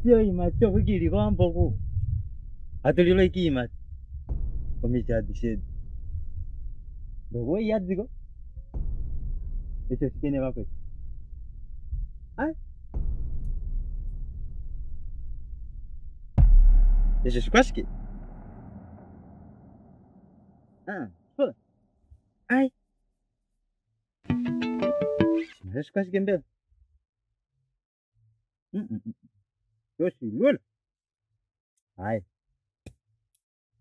Sio imacho kukiri kwambo ku. Atulilo ikima. Komicha dished. Dogo yadziko. Echo sikene wako. Ai. Echo sikwashiki. Foda. Ai. Echo sikwashiki mbele. Yoshi lula. Ai.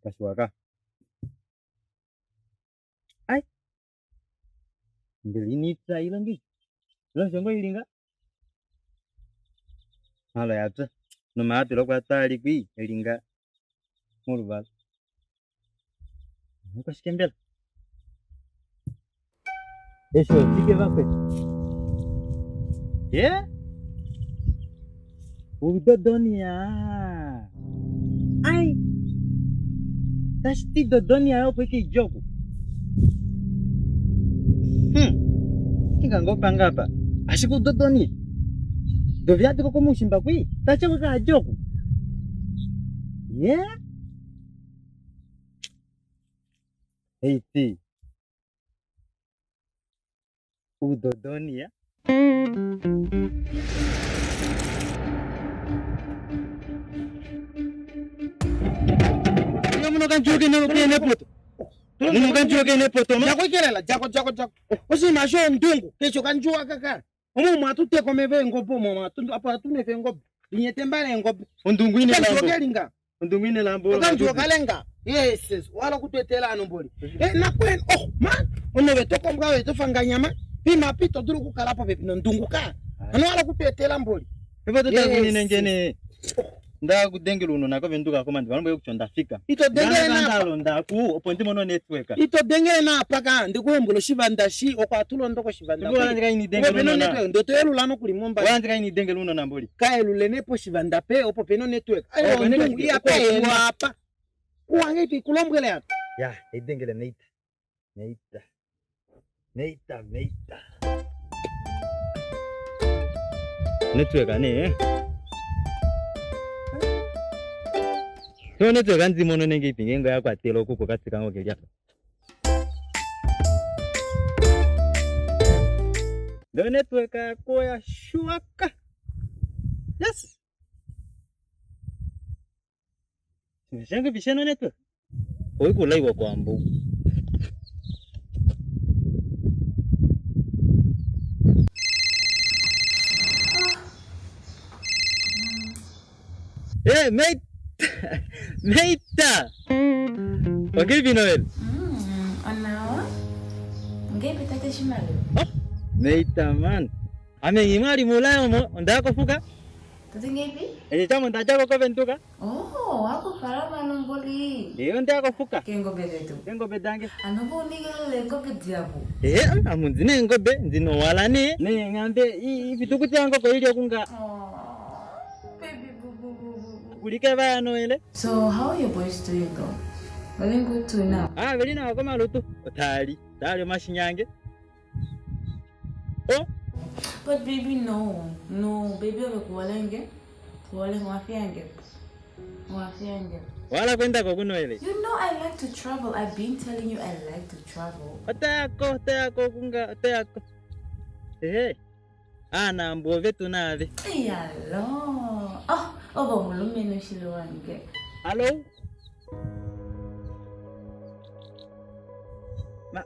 Kaswaka. Ai. Ndilini tsa ilangi. Lo shongo ilinga. Halo yatsa. No mati lo kwa tali kwi ilinga. Murubal. Nunca se mbele. Eso, sí que va pues. Yeah? Udah dunia. Ai. Tasti do dunia yo peke jogo. Kinga ngopa ngapa. Ashiku do dunia. Do viatu ko mushimba kwi. Tacha ko jogo. Yeah? Hey ti. Udo dunia. Kan joge no kene poto. Muno kan joge ne poto ma. Jako kelela, jako. Osi masho ndungu, kecho kanjua kaka. Omo matu te komeve ngopo mama, tundu apa tune fe ngopo. Linyete mbale ngopo. Undungu ine lambo. Kanjogelinga. Undungu ine lambo. Kanjogalenga. Yes, wala kutwetela anomboli. Na kwen, man. Ono vetoko mga vetofanga nyama. Pima pito duru kukalapo pepino ndungu ka. Ano wala kutwetela mboli. Pepo to taguni nengene. Nda kudengela uno nako venduka komandi vanombe kuchonda fika. Ito dengele na ndalo ndaku oponti mono network. Ito dengele na paka ndikuhembulo shivanda shi okwatulo ndoko shivanda. Ndiko ndika ini dengela uno na. Ndoto elu lano kuli momba. Wandika ini dengela uno na mboli. Kaelu lenepo shivanda pe opo peno network. Ayo ndungu ya pe wapa. Kuangeti kulombele ya. Ya, idengela neita. Network ane So network anzi mono nenge ipingengo yako atelo kuko katika ngo kelia. The network yako ya shuaka. Yes. Sinashangu bishano network. Oi kulai wa kwambu. Hey, mate. Meita. Wangapi Noel? Anawa? Ngapi tata shimalo? Oh, Meita man. Amengimari mulai mo, ndako fuka? Tata ngapi? Chamo ndachako ko ventuka? Oh, ako karama nongoli. Ndako fuka. Kengo bedetu. Kengo bedange. Anobo nigele ngobe diabu. Amunzine ngobe ndino wala ne ngambe ibituku cyango ko ilyo kunga. Kulike ba Noel. So how are your boys doing though? Very good too now. Very na wako malutu. Tali mashinyange. Oh. But baby no, baby wamekuwalenge. Kuwale mwafiange. Wala kwenda kwa Noel. You know I like to travel. I've been telling you I like to travel. Otako kunga otako. Ana mbove tunave. Yalo. Oba mulume no shilo wange. Hello?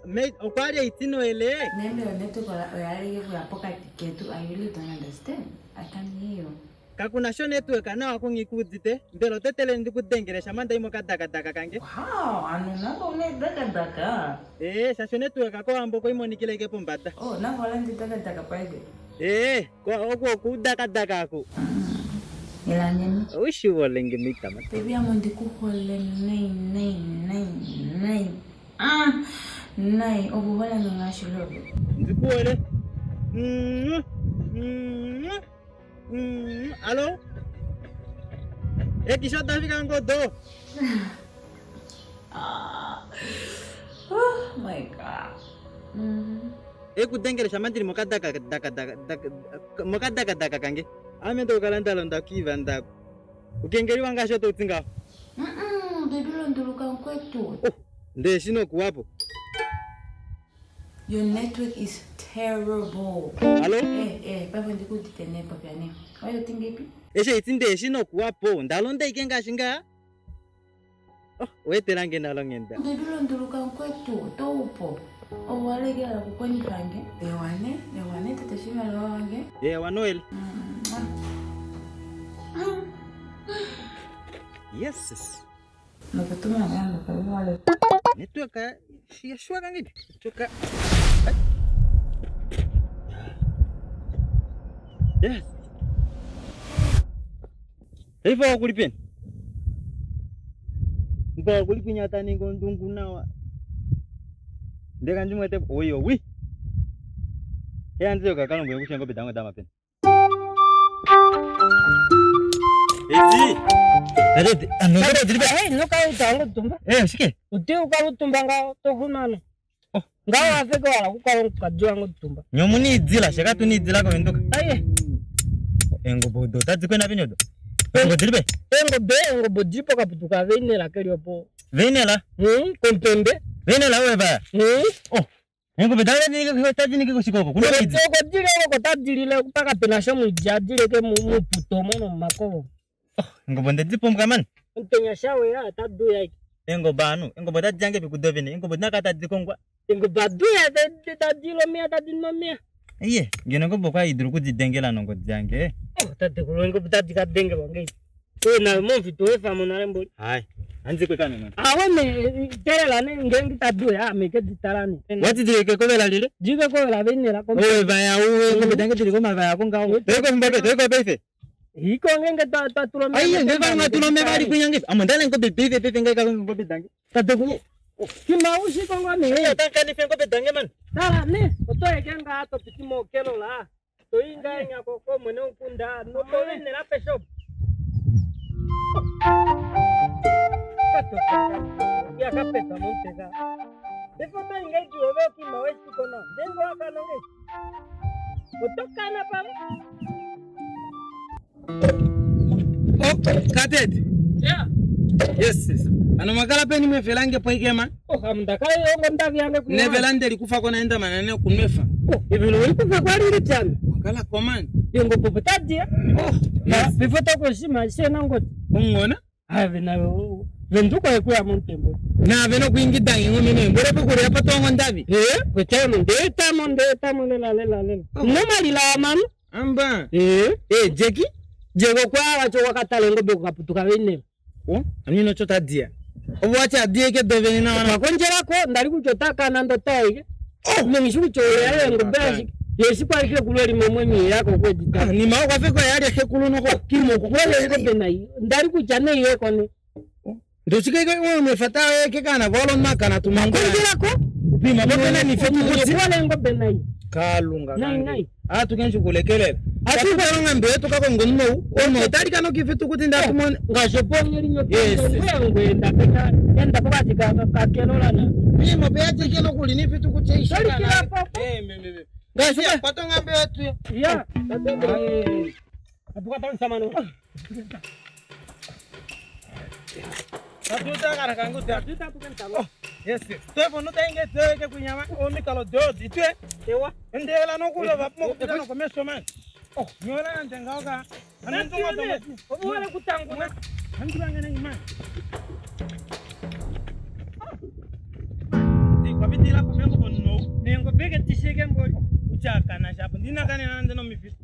Mate, okwari itino ele. Nembe oneto kola oyari yefu apoka tiketu. I really don't understand. I can't hear you. Kakuna show network na wako ngikuzite. Mbelo tetele ndikudengeresha manda imo kadaka kange. Wow, anu nako une daka. Sasho network ako ambo ko imo nikileke pombata. Oh, nako wala ndi daka paide. Kwa oko kudaka ako. Ilangeni. Ushi wolenge mitama. Baby amundi kuhole nai. Nai, obu wala ngashu lobo. Ndikuole. Allo? Kisha tafika ngodo. Oh my god. Kudengere shamandiri mokadaka kange. Ame ndo kalanda londa kiva ndako. Ukengeliwa ngasho to tsinga. Bedulo nduluka kwetu. Nde shino kuwapo. Your network is terrible. Hello? Papa ndikutitene papiane. Wayo tingepi? Eshe itinde shino kuwapo. Ndalonde ikenga shinga. Weterange nalongenda. Bedulo nduluka kwetu. Toupo. Owalegera kukoni pange. Lewane tatashima wange. Wa Noel. Yes. Nakutuma ngamba kwa wale. Nitoka shua kangi. Toka. Yes. Hivyo kulipeni. Ngo kulipinya tani ngo ndungu nawa. Ndeka njumwe oyo wi. Ndio kakalo ngwe kushengo bidango dama pen. Ezi. Ade another driba. No ka utango tumba. Shike. Uti ukarutumba nga tohunano. Ngawa afeke wala kukajua ngo tumba. Nyomuni idzila shaka tuni idzila ko ndoka. Aye. Engo bodo tadzikwena vinyodo. Engo dribe. Engo bodipo kaputuka venela keliopo. Venela? Kompembe. Venela weba. Engo bedale ni ko tajini ko shikoko. Kuno idzi. Ko dile ko tajile kupaka penasho mu jadile ke mu puto mono mako. Engo bonde dzipo mkaman. Ntenya shawe ya tadu ya. Engo banu, engo boda jange bi kudovini, engo bodna kata dzikongwa. Engo badu ya tadilo mia tadino mia. Iye, ngene ko bokwa idru ku dzidengela nongo jange. Tadikulo engo tadika denge bangai. Na monfi to efa monare mboli. Hai. Anzi kwa kana. Awone terela ne ngengi tadu ya meke ditarani. Wati direke ko vela lile? Jiga ko la venela ko. Vaya engo bedange diriko mavaya ko ngawo. Diriko mbabe, diriko befe. Hiko ngenge tatulo me. Aye, ngeva ngatulo me bari kunyange. Amandala ngo befe ngai ka ngo bedange. Tadikulo. Kima ushi ko ngami. Tanka ni fengo bedange man. Tala ne, oto ekenga ato pitimo kelo la. To inga nya ko mwene ukunda no to venela pesho. Ya kapeta montega. Defoto ingai juove ki mawesti kono. Dengo akanonge. Otokana pam. Katet. Yeah. Yes. Ano makala peni mefelange poikema. Amndaka yongo ndavi yange ku. Nevelande likufa kona enda manane kunmefa. Ibilo likufa kwa lile chani. Makala command. Yongo popetaji. Defoto ko shima shena ngoti. Ungona? Ave na venduko ekuya montembo. Na veno kuingida ngome mbore pokuri apa tongo ndavi. Kwetemo ndeta lela. Nomali la man. Amba. Jeki. Jego kwa wacho wakatale ngobe kukaputuka vene. Anino chota dia. Obwacha dia ke doveni na wana. Konjera ko ndari kuchotaka nando taige. Ningishu choya ngobe. Yesi kwa kile kulori momwe yako kwedita. Ni mawo kwa feko yali ke kuluno ko kimo kukwele ngobe nai. Ndari kuchane ye koni. Ndo chike ko umefata ke kana volo makana tumango. Konjera ko bima bapena ni fetu kuti. Kwale ngobe nai. Kalunga nai. Tukenshi kulekelela. Atuka ngambe yetu kako ngono. Ono tari kano kifetu kuti ndakumona. Ngashoponye linyo. Yes. Ngwenda peka enda pokati ka kelolana. Bima beaje kelo kuli ni fetu kuti ishika. Meme. Ngasiya pato ngambe yetu. Ya. Atuka tan samano. Atuta kana kangu atuta tukentalo. Yes. Tepo no tenge teke kunyama omikalo dodi twe. Ewa. Ndela no kula vapo kutana komeso man. Nyola ntengaoka. Anantunga tomo. Wale kutanguna. Anduranga ngima. Kwa bitila kumengo bonno. Nengo bege tisheke mboli. Uchaka na shapo. Ndina kane na ndeno mifisi.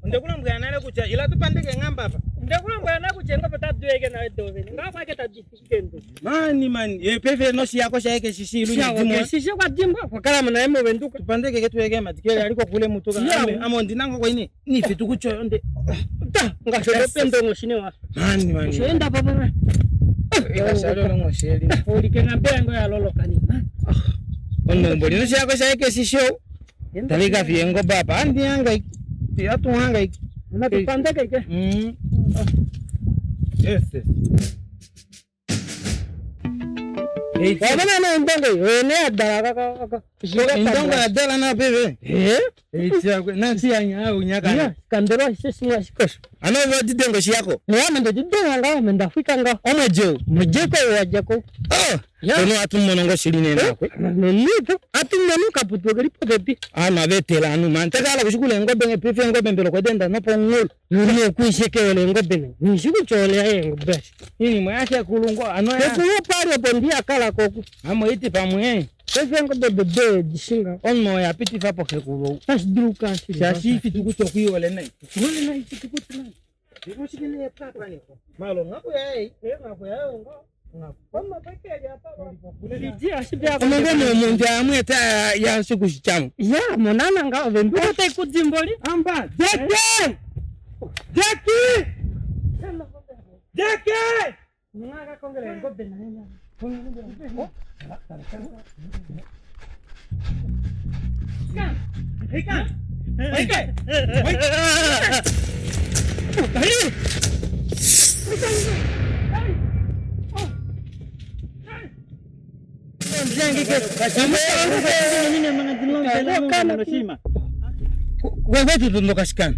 Ndekula mbwana ile kucha ila tupandike ngamba hapa. Ndekula mbwana kuchenga patatu yeke na doveni. Ngapa ke tajifike. Man. Pefe no shi yako shaeke shishi ilu ndimo. Shishi kwa dimba kwa kala mna emo venduka. Tupandike ketu yeke matikele aliko kule mutoka. Amo ndinango kwa ini. Ni fitu kucho onde. Ngasho pendo ngoshine wa. Man. Shenda papa. Ikashalo ngosheli. Olike ngambengo ya lolo kanima. Ono mboli no shi yako shaeke shisho. Talika viengo baba. Andi anga iki. Atu anga iki. Na tupandike ke. Yes. Wabana na mbenge. Ne adara kaka. Ndongo ya dela na bebe. Itia nansi anya unyaka. Kandero sisi mwashikosho. Ano vodi dengo shiyako. Mendo jidenga ngao menda fika ngao. Omejo. Mujeko wajako. Ono atu monongo shiline nakwe. Nito atu menu kaputu garipo bebi. Ama betela anu man. Takala kushukule ngobe ngepefe ngobe mbelo kwa denda no pongol. Nuri kuishike wale ngobe. Nishuku chole ngobe. Ini mwasha kulungo ano ya. Kesu pare bondia kala koku. Amo iti pamwe. Kesu ngobe bebe dishinga. Ono ya piti fa poke kulo. Pas druka shiri. Shashi fituku tokuyo wale nai. Wale nai fituku tunai. Bibo shikile papa ni ko. Malo ngako yai. Ngako yai ngo. Ngapoma peke ya papa. Lijia shibya. Ngombe monja amweta ya suku shichamu. Ya monana ngao vembi kote kudzimboli. Amba. Jackie. Mngaga kongele ngobe na nena. Wewe tu ndo kashikana.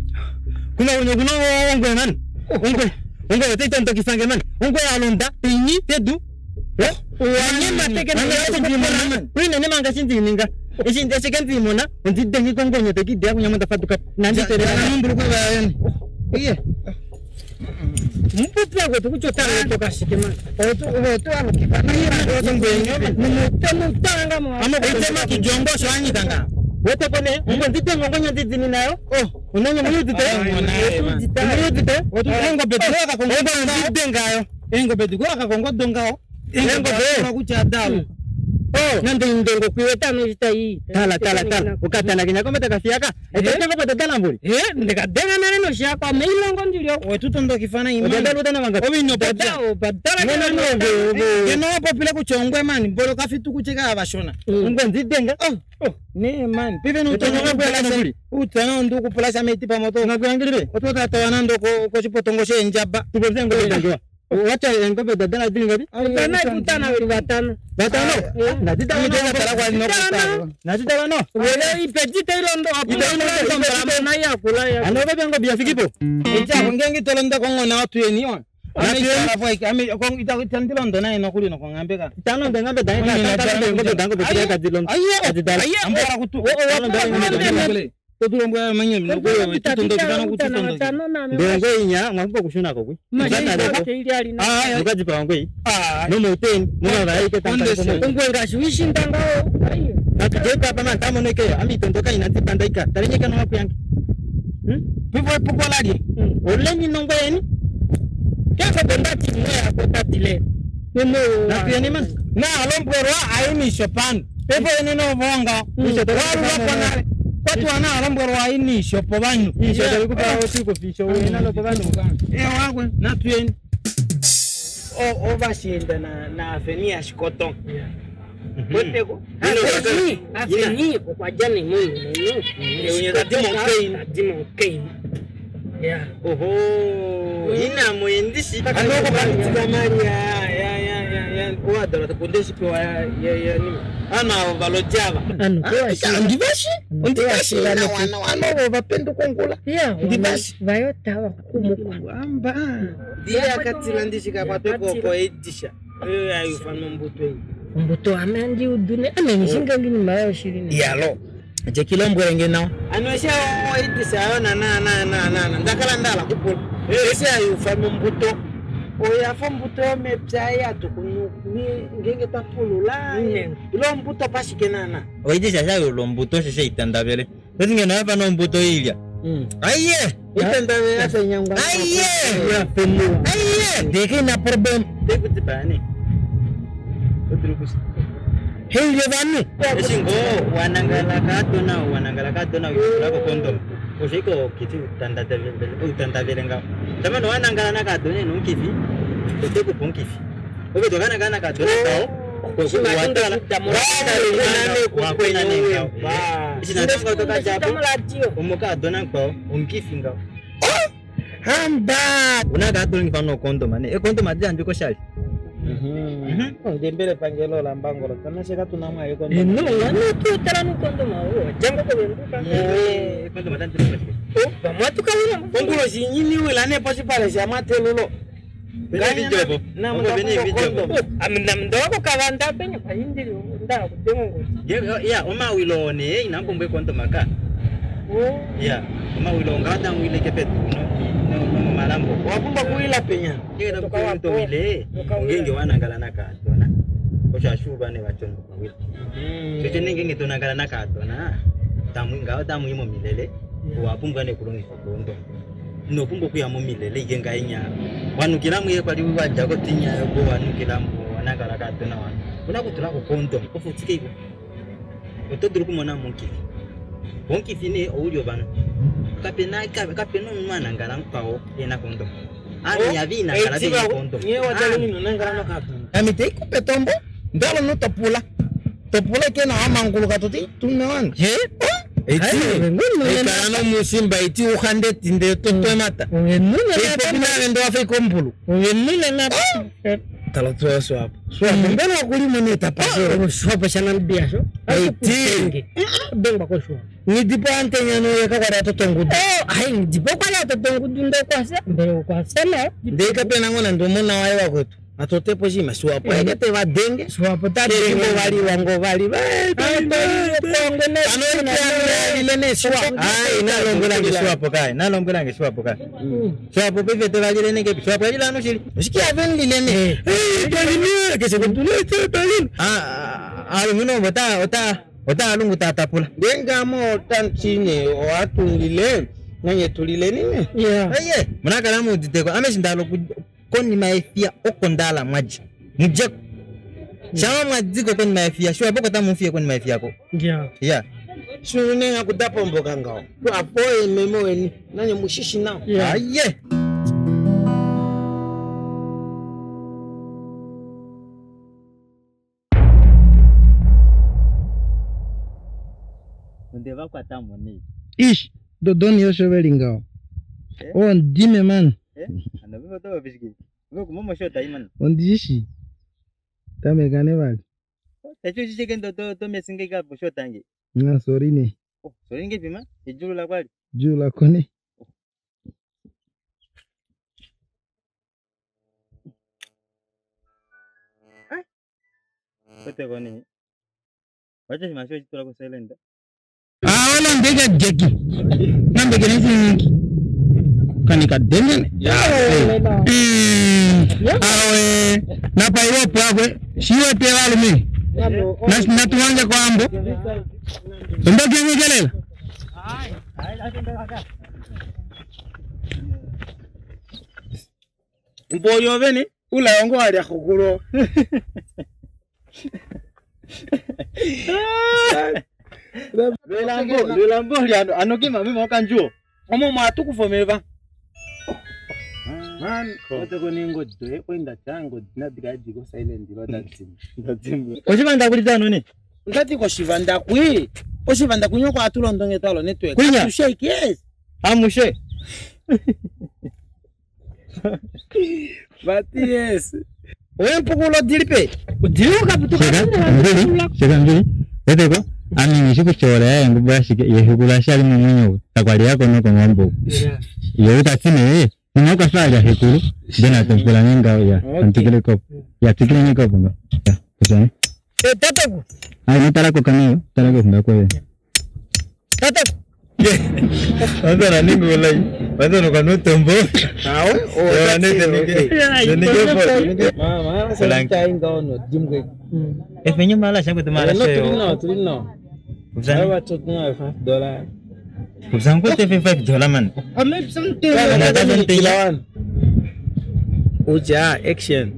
Kuna ongwe man. Ongwe tete ndo kifange man. Ongwe alonda pinyi tedu. Wanyema teke na man. Wina ne manga sindininga. Isi nda sekendi mona. Ndi dengi kongonyo teki dia kunyamata fatuka. Nandi tere na mburu kwa yani. Iye. Mpupi ako tukuchota toka shikema. Oto alo kifana. Mutanga mwa. Amo kutema kijongo shwanyi kanga. Wote kone, ndite ngongonya ndizini nayo. Unanya muyudite. Muyudite. Engo betuka kongo ndidengayo. Engo betuka kongo dongao. Engo betuka kucha dalu. Nande ndongo kuweta nujita hii. Tala. Ukatana kinyako meta kafiaka. Etengo pata dalamburi. Ndeka denga nane shako ameilongo ndilio. Wetuto ndo kifana imani. Odenda lutana manga. Obinyo badao. Badala Geno popile kuchongwe mani. Bolo kafitu kucheka abashona. Ngwe ndidenga. Ne man. Pive no tongo bela samburi. Utano ndo kupulasa meti pa moto. Ngagwangirire. Otota tawana ndo ko chipotongo she njaba. Tubezengo ndengwa. Wacha ngobe dadala dili ngapi? Kana kutana wali batano. Batano? Nadita Mitega tala kwa no kutana. Nadita no. Wele ipejite ilondo hapo. Ilo na ya kula ya. Ano bebe ngo bia fikipo. Echa kongengi tolonda kongo na watu yeni on. Ame ya foi ame kong ita tandilondo na ino kuli no kongambeka. Tano ndengambe dai ka ngo dango bebe ka dilondo. Adidala. Ambara kutu. Tutumbwa manye mluko tutundo kitano kutundo. Ndengo inya ngombo kushuna ko kwi. Mukaji pa ngoi. No moteni, mwana raike tanga ko. Ngwe ngashiwishi ndangao. Nakujeka pa manta moneke ami tondoka inati pandaika. Tarinyeka no wapi yangi. Pivo popolari. Olenyi nongweni. Kaka bondati mwe akotile. Nemo na piani man. Na alomboro aini shopan. Pivo neno vonga. Waru wapo watu wana alamboro aini shopo banyu. Isho dalikupa otiko fisho wena lopo banu. Wagwe na piani. Ovashinda na afenia shikoton. Koteko. Afeni kwa jani mungu. Unye Demon Kane. Yeah. Oho. Ina muendishi. Anoko katika mali ya kwa dala takundeshi kwa ya nini. Ana valojava. Ndivashi? Ndivashi wana vapendo kongula. Yeah. Ndivashi. Vayota wakumuku. Amba. Dia katilandishi kapatoko kwa edisha. Wewe ayufano mbuto hii. Mbuto amendi udune. Amenishinga ngini mbayo shirini. Yalo. Je kilombo renge nao. Anosha edisha na. Ndakala ndala kupula. Ese ayufano mbuto. Oya mbuto mepya tukunu ngenge tapulula. Ilo mbuto pashikenana. Oidisha shayo lo mbuto sheshe itandabele. Wezinge na hapa no mbuto ilya. Aiye. Itandabele asa nyangwa. Aiye. Deke na problem. Dekuti bani. Odrukus. Heye bani. Eshingo wanangala katona yulako kondom. Oshiko kiti utandabele nga. Tamano wanangala na katone no kifi. Oteko ponkifi. Obe tokana kana katona kao. Watala kwenye ngao. Isinatanga kutoka japo. Umuka dona kwao, umkifi ngao. Hamba. Unaga atolo ngifano kondo mane. E kondo madija ndiko shali. Dembele pangelo la mbangolo kana sheka tunamwa yeko no wana tu taranu kondo mawo jango ko benduka kondo madan tu ba matu kawina kongulo sinyini wela ne posi pale ya matelolo gani jobo na mbeni video amna mdogo kawanda penya paindiri nda kudengo ya oma wilone inampombe kondo maka ya oma wilonga ta wile kepet no malambo wakumba kuila penya ngena kuto wile ngenge wanangala nakatona osha shuba ne wachono kwa wile tete ngenge tonangala nakatona tamwinga tamwimo milele wapunga ne kulongi kondo no pungo kuya mo milele igenga inya wanukira mwe kwali waja ko tinya ko wanukira mo wanangala katona wana kuna kutula ko kondo kufutike ibo otoduru kumona monki fine oulio bana kapena mwana ngala mpao ena kondo ani yavina ngala de kondo nyewe wajali no nangala no kato amite ko petombo ndalo no topula kena amangulu katoti tumewan he eti ekana musimba iti ukhande tinde toto mata nune ndo afi kompulu nune na talo tu swap mbele wakulima ni tapaso swap sana biasho eti benga ko swap ni dipante nyano yakakara totongudu ai dipo kwa totongudu ndo kwasa mbele kwasa na ndeka pena ngona ndo mona wae wakwetu atote poshima swapo ekete vadenge swapo tade ngo vali lene swapo ai nalongola nge swapo kai swapo pevete valile nenge swapo ila no shili sikia vendi lene balini kese kontulete balini muno ota lungu tatapula benga mo tanchine watungile nanye tulile nini aye mnakala mu diteko ameshindalo koni maefia okondala maji mujek chama mwadziko koni maefia shwa boko tamufia koni maefia ko yeah shune ngakudapo mboka ngao apo memoeni nanye mushishi nao aye ndeva kwa tamoni ish dodoni yoshobeli ngao on dime man anabivo to bishiki ngoko momo shota imana ondishi tamegane bali tacho chike ndo to mesinge ka shota nge na sorine sorine nge pima ijulu la kwali juu la kone kote kone wacha masho chitola ko silent wala ndega jeki nambe genezi kanika dengene awe napa iwopo akwe shiwe te wale mimi natuwanja kwa ambo ndo kenyekelela mboyo veni ula wangu wali akukulo Lelambo anokima mimi wakanjuo omo mwatu kufomeva man kote koningo de kwenda chango dinadiraji ko silent roda tsimbo oshivanda kulitano ne ndati ko shivanda kwi oshivanda kunyo kwa atulo ndonge talo network Kunya? shake yes amushe but yes wempukulo dilipe udiuka butuka shega ngiri eteko ami nishikuchora yangu basi yehukula shali mwenyewe takwali yako noko ngombo iyo utasime ninoka saja hekuru dena tempula ninga ya antikele kop ya tikile ni kop nga ya kusani tataku ai nitala ko kanio tala ko ndako ye tataku Wazana ningu ulai wazana kwa nutombo awe o nete nige mama sasa inga ono dimwe efenye mala shangu tumala no tulino Uzani watu tuna $5 uzangu te $5 man uja action